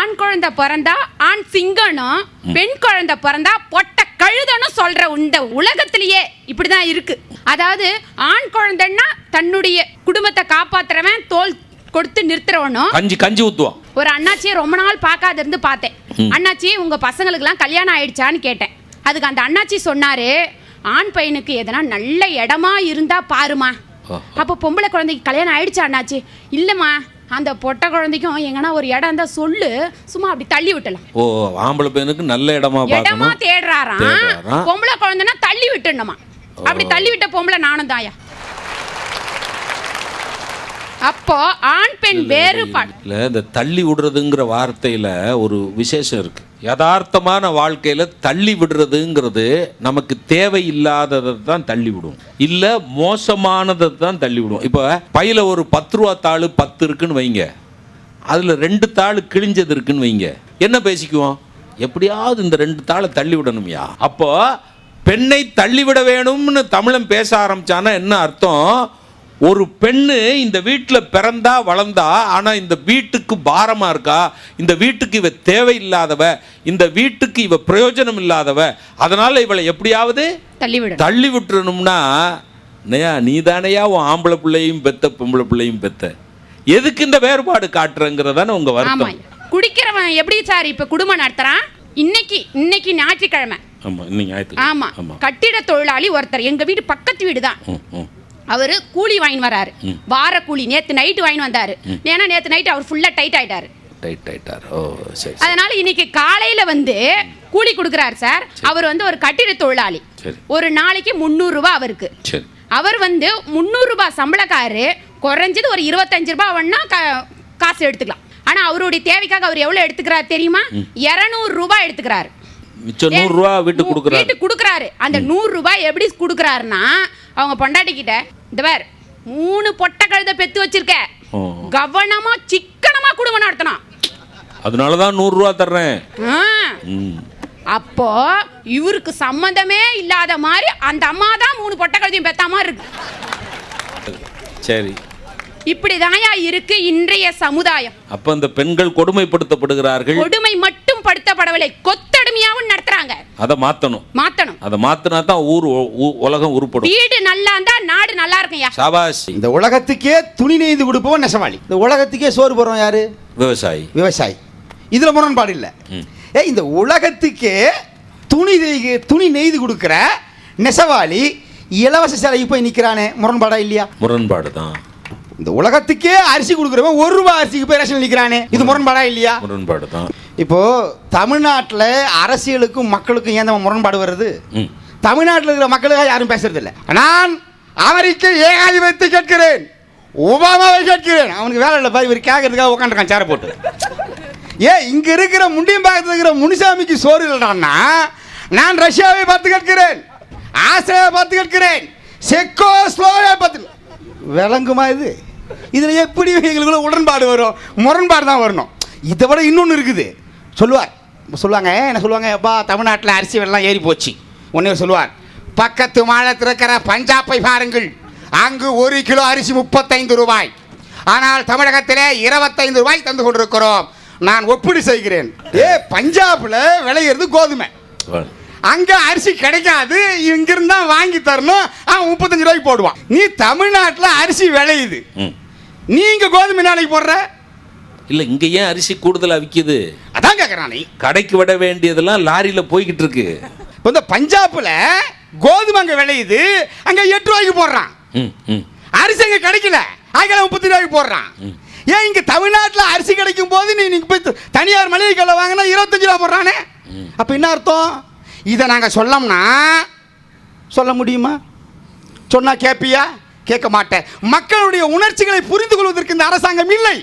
ஆண் குழந்தை பிறந்தா ஆண் சிங்கனும் பெண் குழந்தை பிறந்தா பொட்ட கழுதனும் சொல்ற இந்த உலகத்திலேயே இப்படிதான் இருக்கு. அதாவது ஆண் குழந்தைன்னா தன்னுடைய குடும்பத்தை காப்பாத்துறவன், தோல் கொடுத்து நிறுத்துறவனும் கஞ்சி ஊத்துவான். ஒரு அண்ணாச்சியை ரொம்ப நாள் பார்க்காத இருந்து பார்த்தேன். அண்ணாச்சி உங்க பசங்களுக்கு எல்லாம் கல்யாணம் ஆயிடுச்சான்னு கேட்டேன். அதுக்கு அந்த அண்ணாச்சி சொன்னாரு, ஆண் பையனுக்கு எதனா நல்ல இடமா இருந்தா பாருமா. அப்போ பொம்பளை குழந்தைக்கு கல்யாணம் ஆயிடுச்சா அண்ணாச்சி? இல்லம்மா, அந்த பொட்டை குழந்தைக்கும் எங்கன்னா ஒரு இடம் இருந்தா சொல்லு, சும்மா அப்படி தள்ளி விட்டலாம். ஓ, ஆம்பளை பையனுக்கு நல்ல இடமா தேடுறாராம். பொம்பளை குழந்தைன்னா தள்ளி விட்டுணுமா. அப்படி தள்ளி விட்ட பொம்பளை நானும் தாயா. அப்போ ஆண் பெண் வேறுபாடு இல்ல. இந்த தள்ளி விடுறதுங்கிற வார்த்தையில ஒரு விசேஷம் இருக்கு. யதார்த்தமான வாழ்க்கையில தள்ளி விடுறதுங்கிறது நமக்கு தேவையில்லாததை தான் தள்ளி விடும், இல்ல மோசமானதை தான் தள்ளி விடும். இப்ப பையில ஒரு 10 ரூபா தாள் 10 இருக்குன்னு வைங்க, அதுல 2 தாள் கிழிஞ்சது இருக்குன்னு வைங்க, என்ன பேசிக்குவோம்? எப்படியாவது இந்த 2 தாளை தள்ளி விடணும்யா. அப்போ பெண்ணை தள்ளிவிட வேணும்னு தமிழன் பேச ஆரம்பிச்சானா என்ன அர்த்தம்? ஒரு பெண்ணு இந்த வீட்டில் பிறந்தா வளர்ந்தா, ஆனால் இந்த வீட்டுக்கு பாரமா இருக்கா, இந்த வீட்டுக்கு இவ தேவையில்லாதவ, இந்த வீட்டுக்கு இவ பிரயோஜனம் இல்லாதவ, அதனால இவளை எப்படியாவது தள்ளி விட்டுறணும்னா, நீ தானையா உன் ஆம்பளை பிள்ளையும் பெத்த பொம்பளை பிள்ளையும் பெத்த, எதுக்கு இந்த வேறுபாடு காட்டுறங்கிறதான உங்க வருத்தம். குடிக்கிறவன் எப்படி சார் இப்ப குடும்பம் நடத்துறான்? இன்னைக்கு ஞாயிற்றுக்கிழமை. ஆமா, கட்டிட தொழிலாளி ஒருத்தர் எங்க வீடு பக்கத்து வீடு தான். அவரு கூலி வாங்கி வராரு, வார கூலி. நேத்து நைட்டு வாங்கி வந்தாரு. ஏன்னா நேத்து நைட்டு அவர் ஃபுல்லா டைட் ஆயிட்டாரு. அதனால இன்னைக்கு காலையில வந்து கூலி கொடுக்குறாரு சார். அவர் வந்து ஒரு கட்டிட தொழிலாளி. ஒரு நாளைக்கு 300 ரூபாய் அவருக்கு. அவர் வந்து 300 ரூபாய் சம்பளக்காரு. குறைஞ்சது ஒரு 25 ரூபாய் வேணா காசு எடுத்துக்கலாம். ஆனா அவருடைய தேவைக்காக அவர் எவ்வளவு எடுத்துக்கிறாரு தெரியுமா? 200 ரூபாய் எடுத்துக்கிறாரு. மிச்சம் 100 ரூபாய் வீட்டுக்கு கொடுக்குறாரு. அந்த 100 ரூபாய் எப்படி கொடுக்குறாருன்னா, அவங்க பொண்டாட்டி கிட்ட, இந்த வேற 3 பொட்டை கழுதை பெத்து வச்சிருக்க, கவனமா சிக்கனமா குடும்பம் நடத்தணும், அதனாலதான் 100 ரூபாய் தர்றேன். அப்போ இவருக்கு சம்பந்தமே இல்லாத மாதிரி அந்த அம்மா தான் 3 பொட்டை கழுதையும் பெத்த மாதிரி இருக்கு. சரி, இப்படிதாயா இருக்கு இன்றைய சமுதாயம். அப்ப அந்த பெண்கள் கொடுமைப்படுத்தப்படுகிறார்கள். கொடுமை மட்டும் படுத்தப்படவில்லை, கொத்தடிமையாவும் நடத்துறாங்க. அதை மாத்தணும். அதை மாத்தினா தான் உலகம் உருப்படும். வீடு நல்லா இருந்தா நாடு நல்லா இருக்கும்யா. சாபாஷ். இந்த உலகத்துக்கே துணி நெய்து கொடுப்பவன் நெசவாளி. இந்த உலகத்துக்கே சோறு போறவன் யாரு? விவசாயி. இதுல முரண்பாடு இல்ல. இந்த உலகத்துக்கே துணி நெய்து கொடுக்கிற நெசவாளி இலவச சேலைக்கு போய் நிக்கிறானே, முரண்பாடா இல்லையா? முரண்பாடு தான். இந்த உலகத்துக்கே அரிசி கொடுக்குறவன் 1 ரூபாய் அரிசிக்கு போய் ரேஷன் நிற்கிறானே, இது முரண்பாடா இல்லையா? முரண்பாடு தான். இப்போ தமிழ்நாட்டில் அரசியலுக்கும் மக்களுக்கும் ஏன் முரண்பாடு வருது? தமிழ்நாட்டில் இருக்கிற மக்களுக்காக யாரும் பேசுறது இல்லை. நான் அமெரிக்க ஏகாதிபத்தியத்தை கேட்கிறேன், ஒபாமாவை கேட்கிறேன். அவனுக்கு வேலை இல்லை பாரு, இவர் கேட்கறதுக்காக உட்காந்துருக்கான் சேர போட்டு. இங்க இருக்கிற முண்டியம்பாக்கத்தில் இருக்கிற முனிசாமிக்கு சோறு இல்லைடான்னா, நான் ரஷ்யாவை பார்த்து கேட்கிறேன், ஆஸ்திரேலியாவை பார்த்து கேட்கிறேன், செக்கோஸ்லோவாக்கியாவை பார்த்து. விளங்குமா இது? இதுல எப்படி எங்களுக்குள்ள உடன்பாடு வரும்? முரண்பாடு தான் வரணும். இதை விட இன்னொன்று இருக்குது. சொல்லுவாங்க என்ன சொல்லுவாங்க, அப்பா தமிழ்நாட்டில் அரிசி வெள்ளம் ஏறி போச்சு. ஒன்னே சொல்லுவார், பக்கத்து மாநிலத்தில் இருக்கிற பஞ்சாபை பாருங்கள், அங்கு 1 கிலோ அரிசி 35 ரூபாய், ஆனால் தமிழகத்திலே 25 ரூபாய் தந்து கொண்டிருக்கிறோம். நான் ஒப்பீடு செய்கிறேன். பஞ்சாப்ல விளையிறது கோதுமை, அங்க அரிசி கிடைக்காது, இங்கிருந்தா வாங்கி தரணும், அவன் 35 ரூபாய்க்கு போடுவான். நீ தமிழ்நாட்டில் அரிசி விளையுது, நீங்க கோதுமை நாளைக்கு போடுற இல்ல, இங்க ஏன் அரிசி கூடுதலா விக்குது? அதான் கேக்குறான். கடைக்கு விட வேண்டியதெல்லாம் லாரியில போய்கிட்டு இருக்கு. இப்போ இந்த பஞ்சாப்ல கோதுமை அங்க விளையுது, அங்க 8 ரூபாய்க்கு போடுறான். அரிசி அங்க கிடைக்கல, அங்க 30 ரூபாய்க்கு போடுறான். ஏன் இங்க தமிழ்நாட்டில் அரிசி கிடைக்கும் போது நீங்க போய் தனியார் மளிகை கடையில் வாங்கினா 25 ரூபா போடுறானே? அப்ப என்ன அர்த்தம்? இதை நாங்க சொல்லோம்னா சொல்ல முடியுமா? சொன்னா கேட்பியா? கேட்க மாட்டேன். மக்களுடைய உணர்ச்சிகளை புரிந்து கொள்வதற்கு இந்த அரசாங்கம் இல்லை.